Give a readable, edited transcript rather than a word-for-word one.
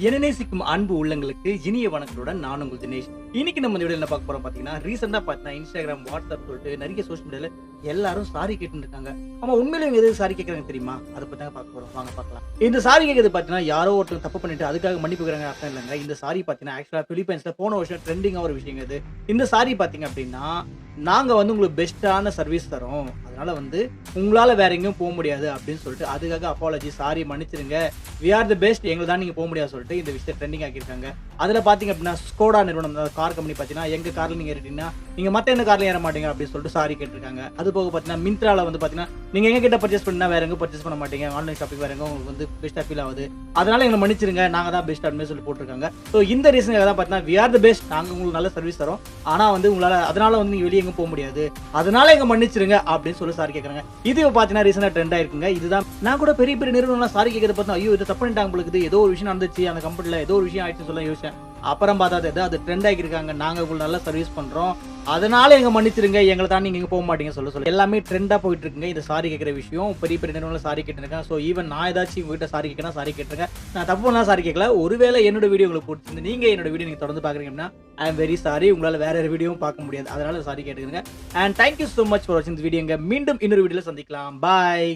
என்ன நேசிக்கும் அன்பு உள்ளங்களுக்கு இனிய வணக்கத்துடன் நான் உங்கள் தினேஷ். இன்னைக்கு நம்ம இந்த வீடியோல என்ன பார்க்க போறோம் பாத்தீங்கன்னா, ரீசெண்டா பாத்தீங்கன்னா இன்ஸ்டாகிராம், வாட்ஸ்அப் சொல்லிட்டு நிறைய சோஷியல் மீடியால எல்லாரும் சாரி கேட்டுட்டு இருக்காங்க. ஆமா, உண்மையிலே இவங்க எதுக்கு சாரி கேட்கறாங்க தெரியுமா? அதை பத்தி தான் பார்க்க போறோம். வாங்க பார்க்கலாம். இந்த சாரி கேட்கறது பாத்தீங்கன்னா யாரோ ஒருத்தர் தப்பு பண்ணிட்டு அதுக்காக மன்னிப்பு கேட்கறாங்க அர்த்தம் இல்லைங்க. இந்த சாரி பாத்தீங்கன்னா ஆக்சுவலா பிலிப்பைன்ஸ்ல போன வருஷம் ட்ரெண்டிங்கா ஒரு விஷயம் இது. இந்த சாரி பாத்தீங்க அப்படின்னா, நாங்க உங்களுக்கு பெஸ்ட்டான சர்வீஸ் தரோம், அதனால உங்களால வேற எங்கேயும் போக முடியாது அப்படின்னு சொல்லிட்டு அதுக்காக அப்பாலஜி, சாரி, மன்னிச்சிருங்க, வி ஆர் தி பெஸ்ட், எங்களை தான் நீங்க போக முடியாது சொல்லிட்டு இந்த விஷயத்தை ட்ரெண்டிங் ஆக்கியிருக்காங்க. அதுல பாத்தீங்க அப்படின்னா ஸ்கோடா நிறுவனம், கார் கம்பெனி பாத்தீங்கன்னா எங்க கார்ல நீங்க ஏறிட்டீங்கன்னா நீங்க மத்த எந்த கார்ல ஏற மாட்டீங்க அப்படின்னு சொல்லிட்டு சாரி கேட்டிருக்காங்க. அது போக பாத்தீங்கன்னா மிந்த்ரால பாத்தீங்கன்னா நீங்க எங்க கிட்ட பர்ச்சேஸ் பண்ணா வேற எங்க பர்ச்சேஸ் பண்ண மாட்டீங்க, ஆன்லைன் ஷாப்பிங் வேற எங்க உங்களுக்கு பெஸ்டா ஃபீல் ஆகுது, அதனால எங்களை மன்னிச்சிருங்க, நாங்க தான் பெஸ்ட் அப்படின்னு சொல்லி போட்டிருக்காங்க. ஸோ இந்த ரீசனுக்காக தான் பாத்தீங்கன்னா வி ஆர் தி பெஸ்ட், நாங்க உங்களுக்கு நல்ல சர்வீஸ் தரோம், ஆனா உங்களால அதனால நீங்க வெளியே எங்க போக முடியாது, அதனால எங்க மன்னிச்சிருங்க அப்படின்னு சொல்லி சாரி கேட்கறாங்க. இது பாத்தீங்கன்னா ரீசனா ட்ரெண்ட் ஆயிருக்குங்க. இதுதான் நான் கூட பெரிய பெரிய நிறுவனம் சாரி கேட்கறத பார்த்தா ஐயோ இது தப்பு பண்ணிட்டாங்க உங்களுக்கு, ஏதோ ஒரு விஷயம் நடந்துச்சு அந்த கம்பெனில, ஏதோ ஒரு விஷயம் ஆயிடுச்சு சொல்ல யோசிச்சேன். அப்புறம் பார்த்தா அது ட்ரெண்ட் ஆகிருக்காங்க, நாங்க உங்களுக்கு நல்ல சர்வீஸ் பண்றோம், அதனால எங்க மன்னிச்சிருங்க, எங்களை தாண்டி நீங்க போக மாட்டீங்க சொல்ல எல்லாமே ட்ரெண்டா போயிட்டு இருக்குங்க. இந்த சாரி கேட்கிற விஷயம் பெரிய பெரிய நிறுவனம் சாரி கேட்டிருக்கேன். ஸோ ஈவன் நான் ஏதாச்சும் உங்ககிட்ட சாரி கேட்கறேன், சாரி கேட்டிருக்கேன், நான் தப்பு பண்ணலாம் சாரி கேட்கல. ஒருவேளை என்னோட வீடியோ உங்களுக்கு பிடிச்சிருந்து நீங்க என்னோட வீடியோ நீங்க தொடர்ந்து பாக்குறீங்க அப்படின்னா ஐ எம் வெரி சாரி, உங்களால வேற ஒரு வீடியோவும் பார்க்க முடியாது, அதனால சாரி கேட்டுக்கிறேங்க. And thank you so much for வாட்சிங் திஸ் வீடியோங்க. மீண்டும் இன்னொரு வீடியோல சந்திக்கலாம். பாய்.